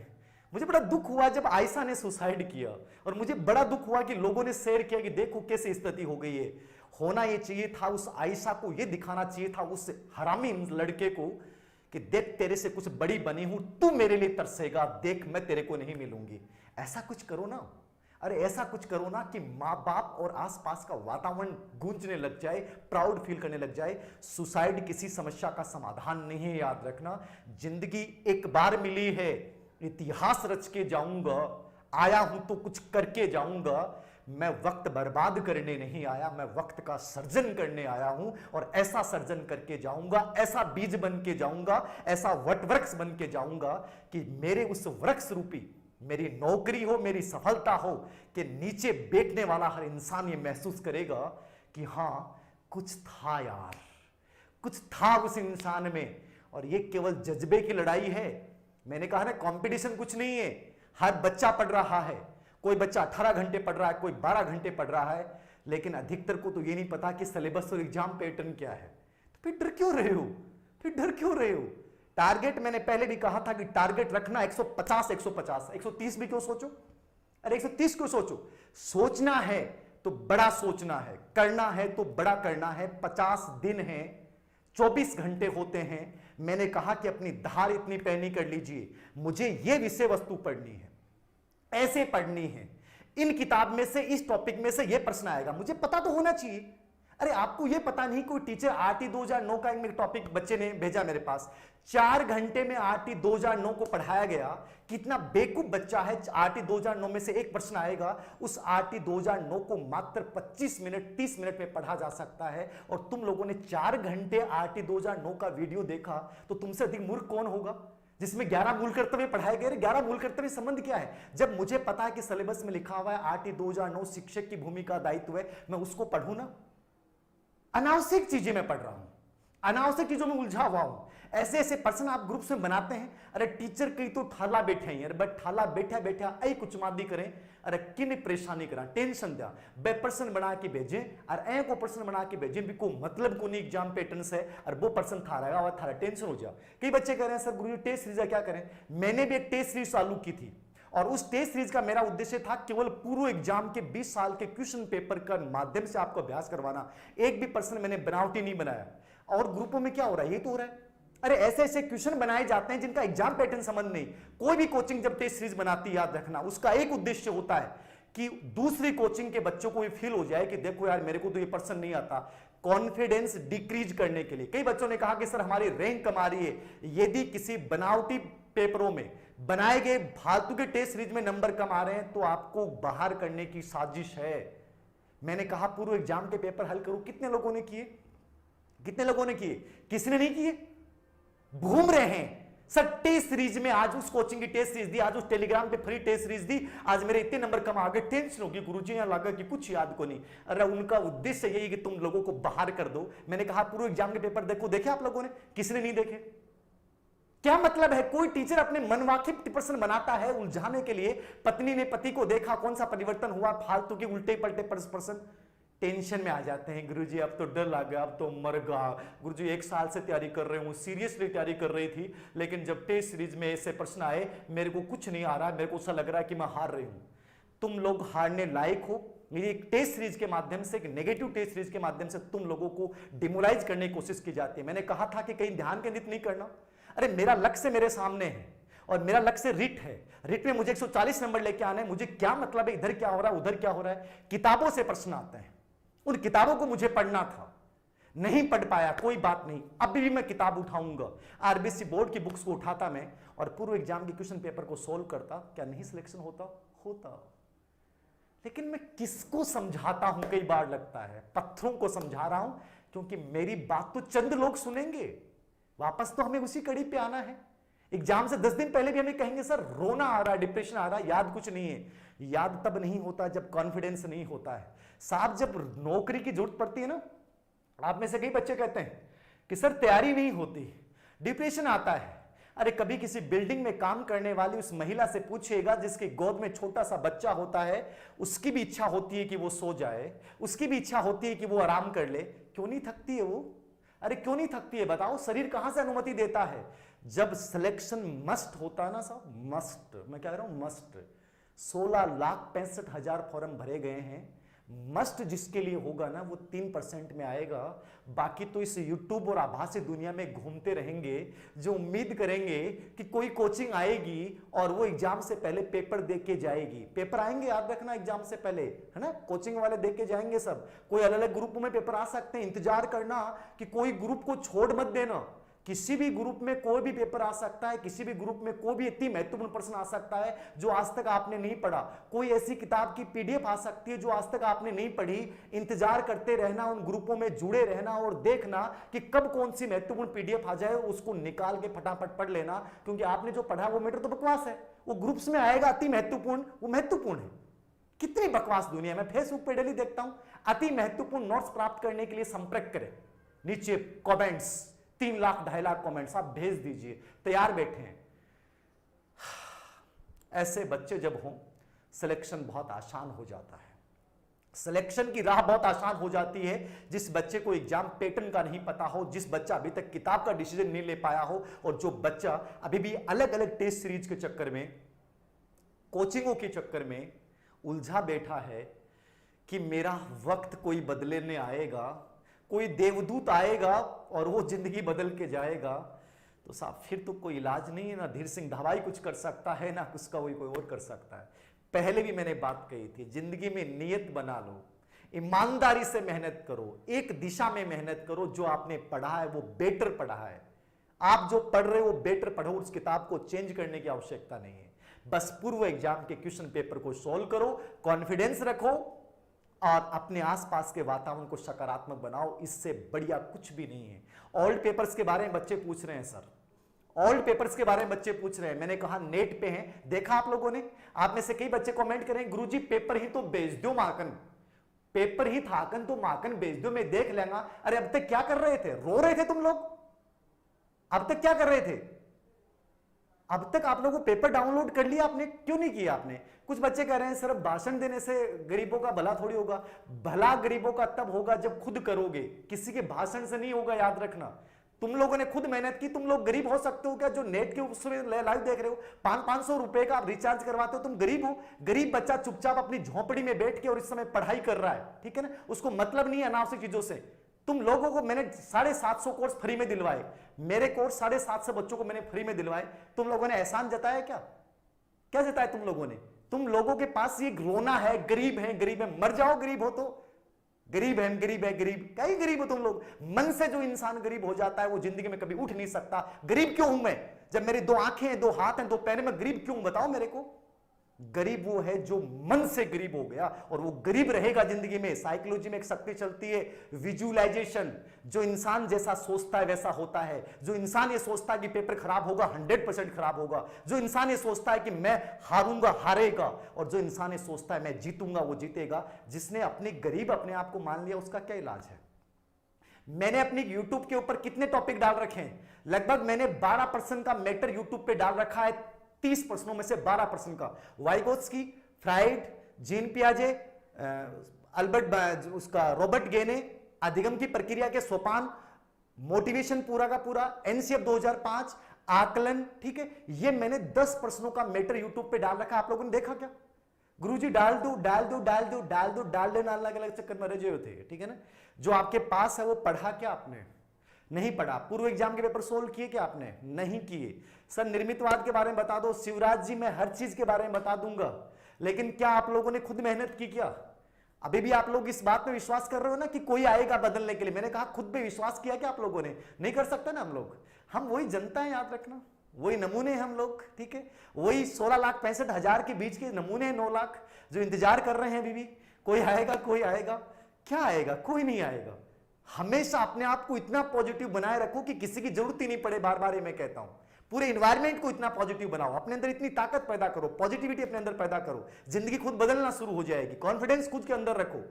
मुझे बड़ा दुख हुआ जब आयशा ने सुसाइड किया, और मुझे बड़ा दुख हुआ कि लोगों ने शेयर किया कि देखो कैसी स्थिति हो गई है। होना ये चाहिए था, उस आयशा को ये दिखाना चाहिए था उस हरामी लड़के को कि देख तेरे से कुछ बड़ी बनी हूं, तू मेरे लिए तरसेगा, देख मैं तेरे को नहीं मिलूंगी। ऐसा कुछ करो ना। अरे ऐसा कुछ करो ना कि माँ बाप और आसपास का वातावरण गूंजने लग जाए, प्राउड फील करने लग जाए। सुसाइड किसी समस्या का समाधान नहीं है, याद रखना। जिंदगी एक बार मिली है, इतिहास रच के जाऊंगा, आया हूं तो कुछ करके जाऊंगा। मैं वक्त बर्बाद करने नहीं आया, मैं वक्त का सर्जन करने आया हूं, और ऐसा सर्जन करके जाऊंगा, ऐसा बीज बन के जाऊंगा, ऐसा वटवृक्ष बन के जाऊंगा कि मेरे उस वृक्ष रूपी मेरी नौकरी हो, मेरी सफलता हो कि नीचे बैठने वाला हर इंसान ये महसूस करेगा कि हां कुछ था यार, कुछ था उस इंसान में। और ये केवल जज्बे की लड़ाई है। मैंने कहा ना, कंपटीशन कुछ नहीं है। हर बच्चा पढ़ रहा है, कोई बच्चा 18 घंटे पढ़ रहा है, कोई 12 घंटे पढ़ रहा है, लेकिन अधिकतर को तो ये नहीं पता कि सिलेबस और एग्जाम पैटर्न क्या है। तो फिर डर क्यों रहे हो? फिर डर क्यों रहे हो? टारगेट मैंने पहले भी कहा था कि टारगेट रखना 150, 150, 130 भी क्यों सोचो? अरे 130 क्यों सोचो? सोचना है तो बड़ा सोचना है, करना है तो बड़ा करना है। 50 दिन है, 24 घंटे होते हैं। मैंने कहा कि अपनी धार इतनी पैनी कर लीजिए, मुझे यह विषय वस्तु पढ़नी है, ऐसे पढ़नी है, इन किताब में से इस टॉपिक में से यह प्रश्न आएगा, मुझे पता तो होना चाहिए। अरे आपको यह पता नहीं, कोई टीचर आरटी 2009 का एक टॉपिक बच्चे ने भेजा मेरे पास, 4 घंटे में आरटी 2009 को पढ़ाया गया। कितना बेवकूफ बच्चा है। आरटी 2009 में से एक प्रश्न आएगा, उस आरटी 2009 को मात्र 25 मिनट 30 मिनट में पढ़ा जा सकता है, और तुम लोगों ने 4 घंटे आरटी 2009 का वीडियो देखा, तो तुमसे अधिक मूर्ख कौन होगा? जिसमें 11 मूल कर्तव्य पढ़ाए गए। 11 मूल कर्तव्य संबंध क्या है? जब मुझे पता है कि सिलेबस में लिखा हुआ है 8 2009 शिक्षक की भूमिका दायित्व है, मैं उसको पढ़ूं ना। अनावश्यक चीजें मैं पढ़ रहा हूं, अनावश्यक चीजों में उलझा हुआ हूं। ऐसे ऐसे पर्सन आप ग्रुप्स में बनाते हैं, अरे टीचर कई तो ठाला बैठे हैं यार, बट ठाला बैठा बैठा आई कुछ मादी करें, अरे किन परेशानी करा, टेंशन दिया, बे पर्सन बना के भेजें और ए को पर्सन बना के भेजें भी को मतलब को नहीं एग्जाम पैटर्न है और वो पर्सन था रहेगा और थारा टेंशन हो जाए। कई बच्चे कह रहे हैं सर गुरु टेस्ट सीरीज क्या करें? मैंने भी एक टेस्ट सीरीज चालू की थी और उस टेस्ट सीरीज का मेरा उद्देश्य था केवल पूर्व एग्जाम के 20 साल के क्वेश्चन पेपर का माध्यम से आपको अभ्यास करवाना। एक भी पर्सन मैंने बनावटी नहीं बनाया। और ग्रुपों में क्या हो रहा है? ये तो हो रहा है, अरे ऐसे ऐसे क्वेश्चन बनाए जाते हैं जिनका एग्जाम पैटर्न संबंध नहीं। कोई भी कोचिंग जब टेस्ट सीरीज बनाती है, याद रखना उसका एक उद्देश्य होता है कि दूसरी कोचिंग के बच्चों को ये फील हो जाए कि देखो यार मेरे को तो ये पर्सन नहीं आता, कॉन्फिडेंस डिक्रीज करने के लिए। कई बच्चों ने कहा कि सर हमारी रैंक कम आ रही है, यदि किसी बनावटी पेपरों में बनाए गए फालतू के टेस्ट सीरीज में नंबर कम आ रहे हैं तो आपको बाहर करने की साजिश है। मैंने कहा पूर्व एग्जाम के पेपर हल करो, कितने लोगों ने किए? कितने लोगों ने किए? किसी ने नहीं किए, घूम रहे हैं सर। टेस्ट सीरीज में आज उस कोचिंग की टेस्ट सीरीज दी, आज उस टेलीग्राम पे फ्री टेस्ट सीरीज दी, आज मेरे इतने नंबर कम आ गए, टेंशन होगी गुरुजी यहां लगा कि कुछ याद को नहीं। अरे उनका उद्देश्य यही कि तुम लोगों को बाहर कर दो। मैंने कहा पूर्व एग्जाम के पेपर देखो, देखे आप लोगों ने? किसी ने नहीं देखे। क्या मतलब है? कोई टीचर अपने मनवाकिफ पर्सन बनाता है उलझाने के लिए। पत्नी ने पति को देखा, कौन सा परिवर्तन हुआ? फालतू के उल्टे पलटे पर्सन टेंशन में आ जाते हैं। गुरुजी अब तो डर लग गया, अब तो मर गया। गुरुजी 1 साल से तैयारी कर रही हूँ, सीरियसली तैयारी कर रही थी, लेकिन जब टेस्ट सीरीज में ऐसे प्रश्न आए मेरे को कुछ नहीं आ रहा, मेरे को ऐसा लग रहा है कि मैं हार रही हूँ। तुम लोग हारने लायक हो। मेरी एक टेस्ट सीरीज के माध्यम से, एक नेगेटिव टेस्ट सीरीज के माध्यम से तुम लोगों को डिमोलाइज करने की कोशिश की जाती है। मैंने कहा था कि कहीं ध्यान केंद्रित नहीं करना। अरे मेरा लक्ष्य मेरे सामने है और मेरा लक्ष्य रिट है। रिट में मुझे 140 नंबर लेके आना है। मुझे क्या मतलब है इधर क्या हो रहा है उधर क्या हो रहा है? किताबों से प्रश्न आते हैं, उन किताबों को मुझे पढ़ना था, नहीं पढ़ पाया, कोई बात नहीं, अभी भी मैं किताब उठाऊंगा। आरबीसी बोर्ड की बुक्स को उठाता मैं और पूर्व एग्जाम के क्वेश्चन पेपर को सोल्व करता। क्या नहीं सिलेक्शन होता? होता। लेकिन मैं किसको समझाता हूं? कई बार लगता है पत्थरों को समझा रहा हूं, क्योंकि मेरी बात तो चंद लोग सुनेंगे, वापस तो हमें उसी कड़ी पे आना है। एग्जाम से 10 दिन पहले भी हमें कहेंगे सर रोना आ रहा है, डिप्रेशन आ रहा है, याद कुछ नहीं है। याद तब नहीं होता जब कॉन्फिडेंस नहीं होता है साहब। जब नौकरी की जरूरत पड़ती है ना, आप में से कई बच्चे कहते हैं कि सर तैयारी नहीं होती, डिप्रेशन आता है। अरे कभी किसी बिल्डिंग में काम करने वाली उस महिला से पूछिएगा जिसके गोद में छोटा सा बच्चा होता है, उसकी भी इच्छा होती है कि वो सो जाए, उसकी भी इच्छा होती है कि वो आराम कर ले। क्यों नहीं थकती है वो? अरे क्यों नहीं थकती है बताओ? शरीर कहां से अनुमति देता है? जब सिलेक्शन मस्ट होता है ना साहब, मस्ट, मैं क्या कह रहा हूं मस्ट। 16,65,000 फॉर्म भरे गए हैं। मस्ट जिसके लिए होगा ना वो 3% में आएगा। बाकी तो इस यूट्यूब और आभासी दुनिया में घूमते रहेंगे जो उम्मीद करेंगे कि कोई कोचिंग आएगी और वो एग्जाम से पहले पेपर दे के जाएगी। पेपर आएंगे, याद रखना, एग्जाम से पहले, है ना? कोचिंग वाले दे के जाएंगे सब। कोई अलग अलग ग्रुप में पेपर आ सकते हैं, इंतजार करना कि कोई ग्रुप को छोड़ मत देना। किसी भी ग्रुप में कोई भी पेपर आ सकता है, किसी भी ग्रुप में कोई भी इतनी महत्वपूर्ण प्रश्न आ सकता है जो आज तक आपने नहीं पढ़ा। कोई ऐसी किताब की पीडीएफ आ सकती है जो आज तक आपने नहीं पढ़ी। इंतजार करते रहना, उन ग्रुपों में जुड़े रहना और देखना कि कब कौन सी महत्वपूर्ण पीडीएफ आ जाए, उसको निकाल के फटाफट पढ़ लेना, क्योंकि आपने जो पढ़ा वो मैटर तो बकवास है। वो ग्रुप्स में आएगा अति महत्वपूर्ण, वो महत्वपूर्ण है। कितनी बकवास दुनिया में फेसबुक पे डेली देखता हूं। अति महत्वपूर्ण नोट्स प्राप्त करने के लिए संपर्क करें, नीचे कमेंट्स 3 लाख 2.5 लाख कमेंट्स आप भेज दीजिए, तैयार बैठे हैं। ऐसे बच्चे जब हों सिलेक्शन बहुत आसान हो जाता है। सिलेक्शन की राह बहुत आसान हो जाती है जिस बच्चे को एग्जाम पैटर्न का नहीं पता हो, जिस बच्चा अभी तक किताब का डिसीजन नहीं ले पाया हो, और जो बच्चा अभी भी अलग अलग टेस्ट सीरीज के चक्कर में, कोचिंगों के चक्कर में उलझा बैठा है कि मेरा वक्त कोई बदलने आएगा, कोई देवदूत आएगा और वो जिंदगी बदल के जाएगा। तो साहब फिर तो कोई इलाज नहीं है, ना धीर सिंह धवाई कुछ कर सकता है, ना उसका कोई और कर सकता है। पहले भी मैंने बात कही थी, जिंदगी में नियत बना लो, ईमानदारी से मेहनत करो, एक दिशा में मेहनत करो। जो आपने पढ़ा है वो बेटर पढ़ा है। आप जो पढ़ रहे हो वो बेटर पढ़ो, उस किताब को चेंज करने की आवश्यकता नहीं है। बस पूर्व एग्जाम के क्वेश्चन पेपर को सोल्व करो, कॉन्फिडेंस रखो और अपने आसपास के वातावरण को सकारात्मक बनाओ। इससे बढ़िया कुछ भी नहीं है। ओल्ड पेपर्स के बारे में बच्चे पूछ रहे हैं सर, ओल्ड पेपर्स के बारे में बच्चे पूछ रहे हैं, मैंने कहा नेट पे हैं, देखा आप लोगों ने? आप में से कई बच्चे कमेंट करें गुरुजी पेपर ही तो बेच दो माकन, पेपर ही थाकन तो माकन बेच दो, मैं देख लेंगा। अरे अब तक क्या कर रहे थे? रो रहे थे तुम लोग? अब तक क्या कर रहे थे? अब तक आप लोगों को पेपर डाउनलोड कर लिया आपने, क्यों नहीं किया आपने? कुछ बच्चे कह रहे हैं सिर्फ भाषण देने से गरीबों का भला थोड़ी होगा। भला गरीबों का तब होगा जब खुद करोगे, किसी के भाषण से नहीं होगा, याद रखना। तुम लोगों ने खुद मेहनत की, तुम लोग गरीब हो सकते हो क्या जो नेट के उसमें लाइव देख रहे हो? 500 रुपए का आप रिचार्ज करवाते हो, तुम गरीब हो? गरीब बच्चा चुपचाप अपनी झोंपड़ी में बैठ के और इस समय पढ़ाई कर रहा है, ठीक है ना, उसको मतलब नहीं है अनावश्यक चीजों से। तुम लोगों को मैंने 750 कोर्स फ्री में दिलवाए, मेरे कोर्स 750 बच्चों को मैंने फ्री में दिलवाए, तुम लोगों ने एहसान जताया क्या? क्या जताया तुम लोगों ने? तुम लोगों के पास ये रोना है, गरीब है, गरीब है, मर जाओ गरीब हो तो। गरीब है, गरीब है, गरीब, क्या ही गरीब हो तुम लोग? मन से जो इंसान गरीब हो जाता है वो जिंदगी में कभी उठ नहीं सकता। गरीब क्यों हूं मैं? जब मेरी 2 आंखें हैं, 2 हाथ हैं, 2 पैर, में गरीब क्यों? बताओ मेरे को। गरीब वो है जो मन से गरीब हो गया, और वो गरीब रहेगा जिंदगी में। साइकोलॉजी में एक शक्ति चलती है विजुअलाइजेशन, जो इंसान जैसा सोचता है वैसा होता है। जो इंसान ये सोचता है कि पेपर खराब होगा, 100% खराब होगा। जो इंसान ये सोचता है कि मैं हारूंगा, हारेगा, और जो इंसान ये सोचता है मैं जीतूंगा, वो जीतेगा। जिसने अपनी गरीब अपने आप को मान लिया, उसका क्या इलाज है? मैंने अपनी YouTube के ऊपर कितने टॉपिक डाल रखे हैं? लगभग मैंने 12% का मैटर YouTube पे डाल रखा है। 30 प्रश्नों में से 12% का। वाइगोत्स्की, फ्राइड, जीन पियाजे, अल्बर्ट उसका रॉबर्ट गेने, अधिगम की प्रक्रिया के सोपान, मोटिवेशन पूरा का पूरा, एनसीएफ 2005, आकलन, ठीक है। ये मैंने 10 प्रश्नों का मैटर यूट्यूब पे डाल रखा है। आप लोगों ने देखा क्या? गुरुजी डाल दो डाल दो डाल दो डाल दो डाल देना, अलग अलग चक्कर में रजे होते हैं, ठीक है ना। जो आपके पास है वो पढ़ा क्या आपने? नहीं पढ़ा। पूर्व एग्जाम के पेपर सोल्व किए क्या आपने? नहीं किए। सर निर्मितवाद के बारे में बता दो। शिवराज जी मैं हर चीज के बारे में बता दूंगा, लेकिन क्या आप लोगों ने खुद मेहनत की क्या? अभी भी आप लोग इस बात पे विश्वास कर रहे हो ना कि कोई आएगा बदलने के लिए? मैंने कहा खुद पे विश्वास किया क्या आप लोगों ने? नहीं कर सकते ना हम लोग। हम वही जनता है, याद रखना, वही नमूने हैं हम लोग, ठीक है। वही 16,65,000 के बीच के नमूने हैं, 9 लाख जो इंतजार कर रहे हैं अभी भी। कोई आएगा, कोई आएगा, क्या आएगा? कोई नहीं आएगा। हमेशा अपने आप को इतना पॉजिटिव बनाए रखो कि किसी की जरूरत ही नहीं पड़े। बार बार ये मैं कहता हूं, पूरे एनवायरनमेंट को इतना पॉजिटिव बनाओ, अपने अंदर इतनी ताकत पैदा करो, पॉजिटिविटी अपने अंदर पैदा करो, जिंदगी खुद बदलना शुरू हो जाएगी। कॉन्फिडेंस खुद के अंदर रखो।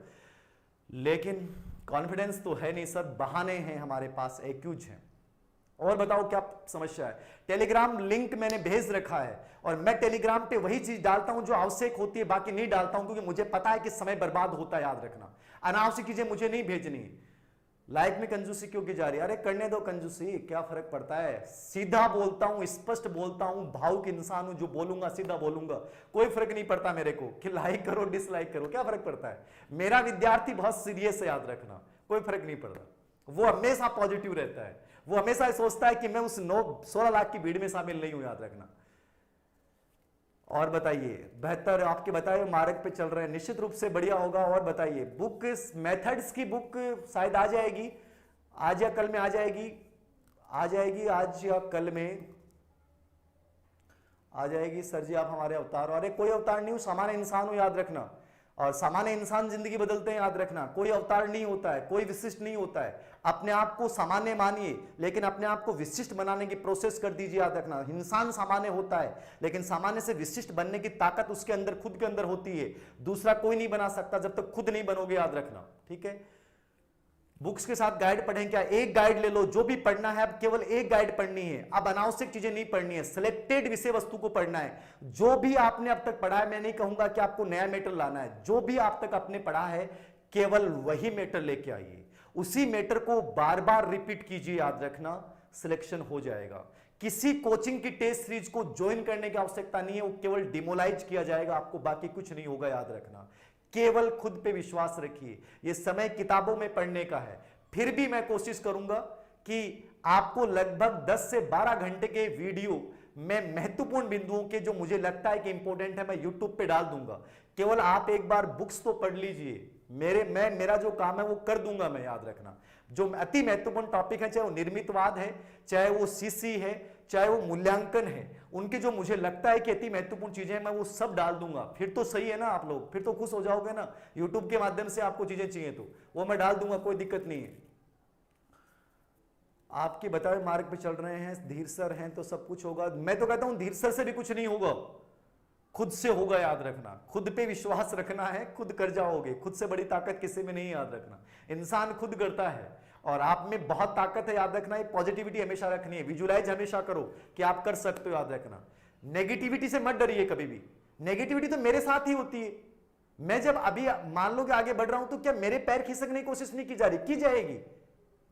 लेकिन कॉन्फिडेंस तो है नहीं सर, बहाने हैं हमारे पास, एक्यूज हैं। और बताओ क्या समस्या है? टेलीग्राम लिंक मैंने भेज रखा है, और मैं टेलीग्राम पे वही चीज डालता हूं जो आवश्यक होती है, बाकी नहीं डालता हूं, क्योंकि मुझे पता है कि समय बर्बाद होता है। याद रखना, अनावश्यक चीजें मुझे नहीं भेजनी। लाइक में कंजूसी क्यों की जा रही है? अरे करने दो कंजूसी, क्या फर्क पड़ता है? सीधा बोलता हूं, स्पष्ट बोलता हूं, भावुक इंसान हूं, जो बोलूंगा सीधा बोलूंगा। कोई फर्क नहीं पड़ता मेरे को कि लाइक करो डिसलाइक करो, क्या फर्क पड़ता है? मेरा विद्यार्थी बहुत सीरियस है, याद रखना, कोई फर्क नहीं पड़ता। वो हमेशा पॉजिटिव रहता है, वो हमेशा सोचता है कि मैं उस 16 लाख की भीड़ में शामिल नहीं हूं, याद रखना। और बताइए, बेहतर आपके बताए मार्ग पे चल रहे हैं, निश्चित रूप से बढ़िया होगा। और बताइए, बुक मेथड्स की बुक शायद आ जाएगी, आज या कल में आ जाएगी, आ जाएगी आज या कल में आ जाएगी। सर जी आप हमारे अवतार हो। अरे कोई अवतार नहीं हूं, सामान्य इंसान हूं, याद रखना। और सामान्य इंसान जिंदगी बदलते हैं, याद रखना। कोई अवतार नहीं होता है, कोई विशिष्ट नहीं होता है। अपने आप को सामान्य मानिए, लेकिन अपने आप को विशिष्ट बनाने की प्रोसेस कर दीजिए, याद रखना। इंसान सामान्य होता है, लेकिन सामान्य से विशिष्ट बनने की ताकत उसके अंदर, खुद के अंदर होती है। दूसरा कोई नहीं बना सकता जब तक खुद नहीं बनोगे, याद रखना, ठीक है। बुक्स के साथ गाइड पढ़ें क्या? एक गाइड ले लो, जो भी पढ़ना है अब केवल एक गाइड पढ़नी है। अब अनावश्यक चीजें नहीं पढ़नी है, सिलेक्टेड विषय वस्तु को पढ़ना है। जो भी आपने अब तक पढ़ा है, मैं नहीं कहूंगा कि आपको नया मैटर लाना है। जो भी आप तक आपने पढ़ा है, केवल वही मैटर लेके आइए, उसी मैटर को बार बार रिपीट कीजिए, याद रखना, सिलेक्शन हो जाएगा। किसी कोचिंग की टेस्ट सीरीज को ज्वाइन करने की आवश्यकता नहीं है, वो केवल डिमोलाइज किया जाएगा आपको, बाकी कुछ नहीं होगा, याद रखना। केवल खुद पे विश्वास रखिए। ये समय किताबों में पढ़ने का है। फिर भी मैं कोशिश करूंगा कि आपको लगभग 10 से 12 घंटे के वीडियो में महत्वपूर्ण बिंदुओं के, जो मुझे लगता है कि इंपॉर्टेंट है, मैं यूट्यूब पे डाल दूंगा। केवल आप एक बार बुक्स तो पढ़ लीजिए। मेरा जो काम है वो कर दूंगा मैं, याद रखना। जो अति महत्वपूर्ण टॉपिक है, चाहे वो निर्मितवाद है, चाहे वो सीसी है, चाहे वो मूल्यांकन है, उनके जो मुझे लगता है कि अति महत्वपूर्ण चीजें हैं, मैं वो सब डाल दूंगा। फिर तो सही है ना, आप लोग फिर तो खुश हो जाओगे ना। यूट्यूब के माध्यम से आपको चीजें चाहिए तो वो मैं डाल दूंगा, कोई दिक्कत नहीं है। आपके बताए मार्ग पे चल रहे हैं, धीर सर हैं तो सब कुछ होगा। मैं तो कहता हूं धीर सर से भी कुछ नहीं होगा, खुद से होगा, याद रखना। खुद पे विश्वास रखना है, खुद कर जाओगे। खुद से बड़ी ताकत किसी में नहीं, याद रखना। इंसान खुद करता है और आप में बहुत ताकत है, याद रखना। ये पॉजिटिविटी हमेशा रखनी है, विजुलाइज हमेशा करो कि आप कर सकते हो, याद रखना। नेगेटिविटी से मत डरिए कभी भी। नेगेटिविटी तो मेरे साथ ही होती है। मैं जब अभी मान लो कि आगे बढ़ रहा हूं तो क्या मेरे पैर खिसकने की कोशिश नहीं की जा रही? की जाएगी।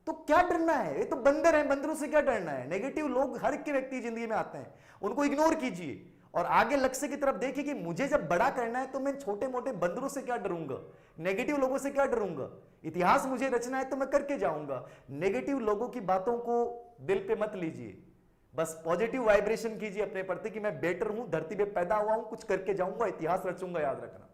तो क्या डरना है? ये तो बंदर है, बंदरों से क्या डरना है? नेगेटिव लोग हर के व्यक्ति जिंदगी में आते हैं, उनको इग्नोर कीजिए और आगे लक्ष्य की तरफ देखिए कि मुझे जब बड़ा करना है तो मैं छोटे मोटे बंदरों से क्या डरूंगा, नेगेटिव लोगों से क्या डरूंगा। इतिहास मुझे रचना है तो मैं करके जाऊंगा। नेगेटिव लोगों की बातों को दिल पे मत लीजिए, बस पॉजिटिव वाइब्रेशन कीजिए अपने प्रति कि मैं बेटर हूं, धरती पे पैदा हुआ हूं, कुछ करके जाऊंगा, इतिहास रचूंगा, याद रखना।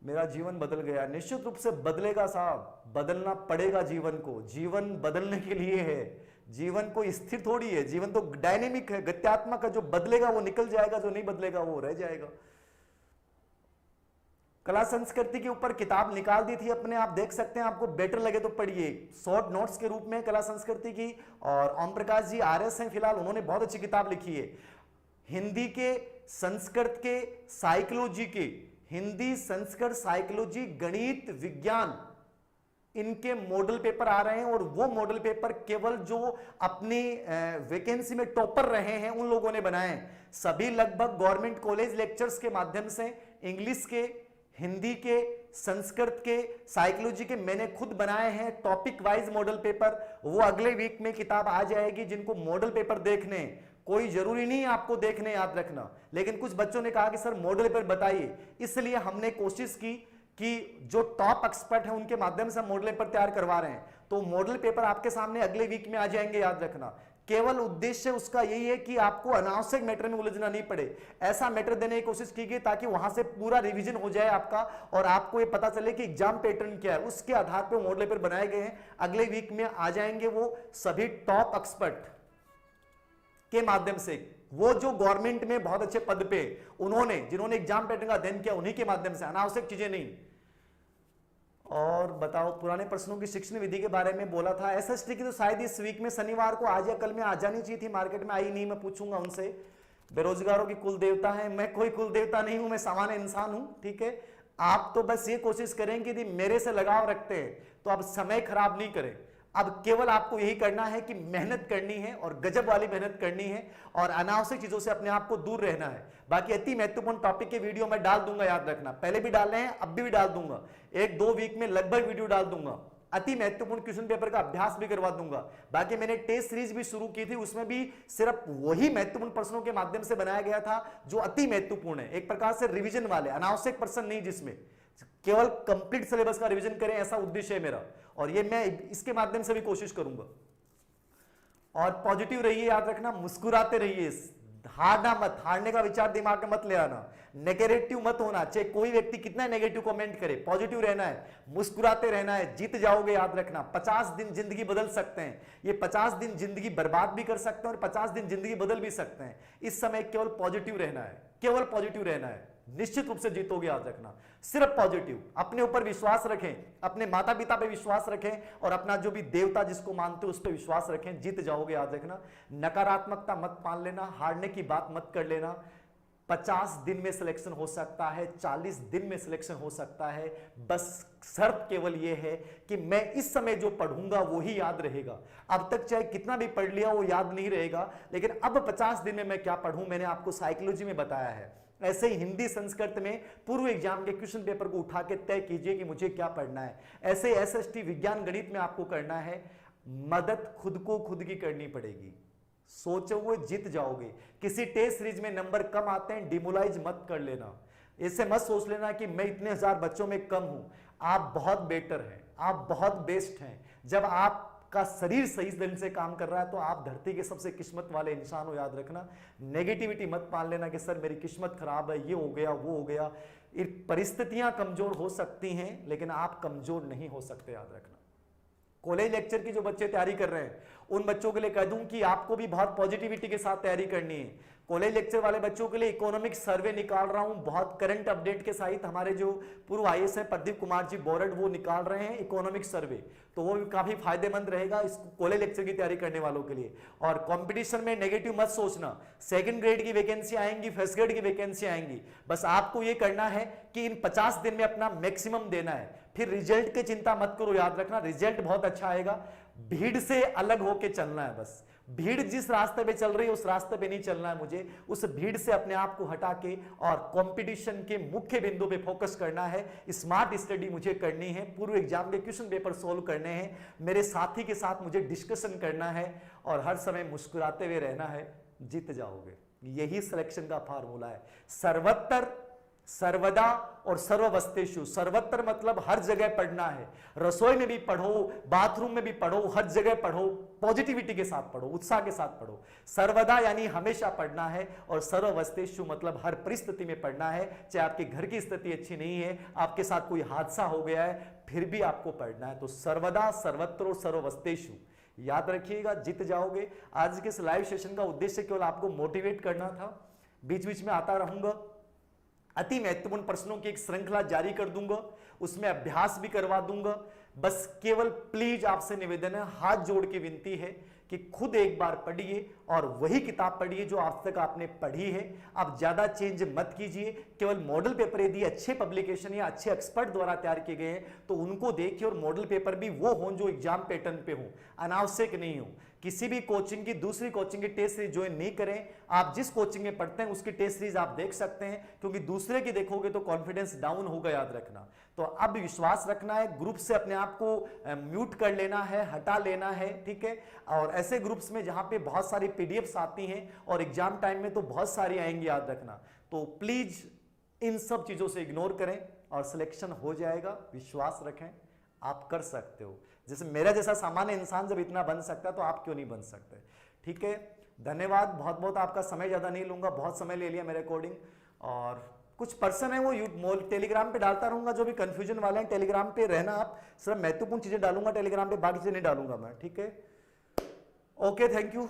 मेरा जीवन बदल गया, निश्चित रूप से बदलेगा साहब, बदलना पड़ेगा जीवन को। जीवन बदलने के लिए है, जीवन कोई स्थिर थोड़ी है, जीवन तो डायनेमिक है, गत्यात्मक है। जो बदलेगा वो निकल जाएगा, जो नहीं बदलेगा वो रह जाएगा। कला संस्कृति के ऊपर किताब निकाल दी थी अपने, आप देख सकते हैं, आपको बेटर लगे तो पढ़िए, शॉर्ट नोट्स के रूप में कला संस्कृति की। और ओम प्रकाश जी आरएस हैं फिलहाल, उन्होंने बहुत अच्छी किताब लिखी है। हिंदी के, संस्कृत के, साइकोलॉजी के, हिंदी, संस्कृत, साइकोलॉजी, गणित, विज्ञान, इनके मॉडल पेपर आ रहे हैं। और वो मॉडल पेपर केवल जो अपनी वैकेंसी में टॉपर रहे हैं उन लोगों ने बनाए हैं। सभी लगभग गवर्नमेंट कॉलेज लेक्चर्स के माध्यम से इंग्लिश के, हिंदी के, संस्कृत के, साइकोलॉजी के मैंने खुद बनाए हैं टॉपिक वाइज मॉडल पेपर। वो अगले वीक में किताब आ जाएगी। जिनको मॉडल पेपर देखने, कोई जरूरी नहीं आपको देखने, याद रखना, लेकिन कुछ बच्चों ने कहा कि सर मॉडल पेपर बताइए, इसलिए हमने कोशिश की कि जो टॉप एक्सपर्ट हैं उनके माध्यम से हम मॉडल पेपर तैयार करवा रहे हैं। तो मॉडल पेपर आपके सामने अगले वीक में आ जाएंगे, याद रखना। केवल उद्देश्य उसका यही है कि आपको अनावश्यक मैटर में उलझना नहीं पड़े। ऐसा मैटर देने की कोशिश की गई ताकि वहां से पूरा रिवीजन हो जाए आपका और आपको ये पता चले कि एग्जाम पैटर्न क्या है। उसके आधार पर मॉडल पेपर बनाए गए हैं, अगले वीक में आ जाएंगे वो सभी टॉप एक्सपर्ट के माध्यम से। वो जो गवर्नमेंट में बहुत अच्छे पद पे उन्होंने, जिन्होंने एग्जाम पैटर्न का अध्ययन किया, उन्हीं के माध्यम से, अनावश्यक चीजें नहीं। और बताओ, पुराने प्रश्नों की शिक्षण विधि के बारे में बोला था। एसएसटी की तो शायद इस वीक में शनिवार को, आज या कल में आ जानी चाहिए थी, मार्केट में आई नहीं। मैं पूछूंगा उनसे। बेरोजगारों की कुल देवता है, मैं कोई कुल देवता नहीं हूं, मैं सामान्य इंसान हूं, ठीक है। आप तो बस ये कोशिश करें कि यदि मेरे से लगाव रखते हैं तो आप समय खराब नहीं करें। अब केवल आपको यही करना है कि मेहनत करनी है और गजब वाली मेहनत करनी है और अनावश्यक चीजों से अपने आप को दूर रहना है। बाकी अति महत्वपूर्ण टॉपिक के वीडियो मैं डाल दूंगा, याद रखना। पहले भी डाल रहे हैं, अब भी डाल दूंगा। 1-2 वीक में लगभग वीडियो डाल दूंगा। अति महत्वपूर्ण क्वेश्चन पेपर का अभ्यास भी करवा दूंगा। बाकी मैंने टेस्ट सीरीज भी शुरू की थी, उसमें भी सिर्फ वही महत्वपूर्ण प्रश्नों के माध्यम से बनाया गया था जो अति महत्वपूर्ण है, एक प्रकार से रिविजन वाले, अनावश्यक प्रश्न नहीं, जिसमें केवल कंप्लीट सिलेबस का रिवीजन करें, ऐसा उद्देश्य है मेरा। और ये मैं इसके माध्यम से भी कोशिश करूंगा। और पॉजिटिव रहिए, याद रखना, मुस्कुराते रहिए, हारना मत, हारने का विचार दिमाग में मत ले आना, नेगेटिव मत होना। चाहे कोई व्यक्ति कितना नेगेटिव कमेंट करे, पॉजिटिव रहना है, मुस्कुराते रहना है, जीत जाओगे, याद रखना। 50 दिन जिंदगी बदल सकते हैं, ये 50 दिन जिंदगी बर्बाद भी कर सकते हैं और 50 दिन जिंदगी बदल भी सकते हैं। इस समय केवल पॉजिटिव रहना है, केवल पॉजिटिव रहना है, निश्चित रूप से जीतोगे, याद रखना। सिर्फ पॉजिटिव, अपने ऊपर विश्वास रखें, अपने माता पिता पे विश्वास रखें और अपना जो भी देवता जिसको मानते हो उस पर विश्वास रखें, जीत जाओगे, याद रखना। नकारात्मकता मत मान लेना, हारने की बात मत कर लेना। 50 दिन में सिलेक्शन हो सकता है, 40 दिन में सिलेक्शन हो सकता है, बस शर्त केवल यह है कि मैं इस समय जो पढ़ूंगा वो ही याद रहेगा। अब तक चाहे कितना भी पढ़ लिया वो याद नहीं रहेगा, लेकिन अब 50 दिन में मैं क्या पढ़ूं, मैंने आपको साइकोलॉजी में बताया है। ऐसे ही हिंदी संस्कृत में पूर्व एग्जाम के क्वेश्चन पेपर को उठा के तय कीजिए कि मुझे क्या पढ़ना है। ऐसे एसएसटी विज्ञान गणित में आपको करना है, मदद खुद को खुद की करनी पड़ेगी। सोचो वो जीत जाओगे। किसी टेस्ट सीरीज में नंबर कम आते हैं, डिमोलाइज मत कर लेना। इससे मत सोच लेना कि मैं इतने हजार बच्चों में कम हूं। आप बहुत बेटर हैं, आप बहुत बेस्ट हैं। जब आपका शरीर सही ढंग से काम कर रहा है तो आप धरती के सबसे किस्मत वाले इंसान हो, याद रखना। नेगेटिविटी मत मान लेना कि सर मेरी किस्मत खराब है, ये हो गया वो हो गया। परिस्थितियां कमजोर हो सकती हैं लेकिन आप कमजोर नहीं हो सकते, याद रखना। कॉलेज लेक्चर की जो बच्चे तैयारी कर रहे हैं उन बच्चों के लिए कह दूं कि आपको भी बहुत पॉजिटिविटी के साथ तैयारी करनी है। कॉलेज लेक्चर वाले बच्चों के लिए इकोनॉमिक सर्वे निकाल रहा हूं, बहुत करंट अपडेट के साथ। हमारे जो पूर्व आईएएस है प्रदीप कुमार जी बोरड, वो निकाल रहे हैं इकोनॉमिक सर्वे, तो वो भी काफी फायदेमंद रहेगा इस कॉलेज लेक्चर की तैयारी करने वालों के लिए। और कंपटीशन में नेगेटिव मत सोचना, सेकंड ग्रेड की वैकेंसी आएंगी, फर्स्ट ग्रेड की वैकेंसी आएंगी, बस आपको ये करना है कि इन 50 दिन में अपना मैक्सिमम देना है। फिर रिजल्ट की चिंता मत करो, याद रखना रिजल्ट बहुत अच्छा आएगा। भीड़ से अलग होके चलना है, बस भीड़ जिस रास्ते पे चल रही है उस रास्ते पे नहीं चलना है मुझे, उस भीड़ से अपने आप को हटा के और कंपटीशन के मुख्य बिंदु पे फोकस करना है। स्मार्ट स्टडी मुझे करनी है, पूर्व एग्जाम के क्वेश्चन पेपर सोल्व करने हैं, मेरे साथी के साथ मुझे डिस्कशन करना है और हर समय मुस्कुराते हुए रहना है, जीत जाओगे। यही सिलेक्शन का फार्मूला है। सर्वत्र, सर्वदा और सर्ववस्थेषु। सर्वत्र मतलब हर जगह पढ़ना है, रसोई में भी पढ़ो, बाथरूम में भी पढ़ो, हर जगह पढ़ो, पॉजिटिविटी के साथ पढ़ो, उत्साह के साथ पढ़ो। सर्वदा यानी हमेशा पढ़ना है और सर्ववस्थेषु मतलब हर परिस्थिति में पढ़ना है। चाहे आपके घर की स्थिति अच्छी नहीं है, आपके साथ कोई हादसा हो गया है, फिर भी आपको पढ़ना है। तो सर्वदा, सर्वत्र और सर्ववस्थेषु याद रखिएगा, जीत जाओगे। आज के इस लाइव सेशन का उद्देश्य केवल आपको मोटिवेट करना था। बीच बीच में आता रहूंगा, अति महत्वपूर्ण प्रश्नों की एक श्रृंखला जारी कर दूंगा, उसमें अभ्यास भी करवा दूंगा। बस केवल प्लीज आपसे निवेदन है, हाथ जोड़ के विनती है कि खुद एक बार पढ़िए और वही किताब पढ़िए जो आज तक आपने पढ़ी है। आप ज्यादा चेंज मत कीजिए, केवल मॉडल पेपर यदि अच्छे पब्लिकेशन या अच्छे एक्सपर्ट द्वारा तैयार किए गए हैं तो उनको देखिए, और मॉडल पेपर भी वो हों जो एग्जाम पैटर्न पे हो, अनावश्यक नहीं हो। किसी भी कोचिंग की, दूसरी कोचिंग की टेस्ट सीरीज ज्वाइन नहीं करें। आप जिस कोचिंग में पढ़ते हैं उसकी टेस्ट सीरीज आप देख सकते हैं, क्योंकि दूसरे की देखोगे तो कॉन्फिडेंस डाउन होगा, याद रखना। तो अब विश्वास रखना है, ग्रुप से अपने आप को म्यूट कर लेना है, हटा लेना है, ठीक है। और ऐसे ग्रुप्स में जहां पे बहुत सारी पीडीएफ्स आती हैं और एग्जाम टाइम में तो बहुत सारी आएंगी, याद रखना। तो प्लीज इन सब चीजों से इग्नोर करें और सिलेक्शन हो जाएगा, विश्वास रखें, आप कर सकते हो। जैसे मेरा जैसा सामान्य इंसान जब इतना बन सकता है तो आप क्यों नहीं बन सकते, ठीक है। धन्यवाद, बहुत बहुत आपका समय ज्यादा नहीं लूंगा, बहुत समय ले लिया मेरे अकॉर्डिंग। और कुछ पर्सन है वो टेलीग्राम पे डालता रहूंगा, जो भी कंफ्यूजन वाले हैं टेलीग्राम पे रहना आप, सिर्फ महत्वपूर्ण चीजें डालूंगा टेलीग्राम पे, बाकी चीजें नहीं डालूंगा मैं, ठीक है। Okay, thank you.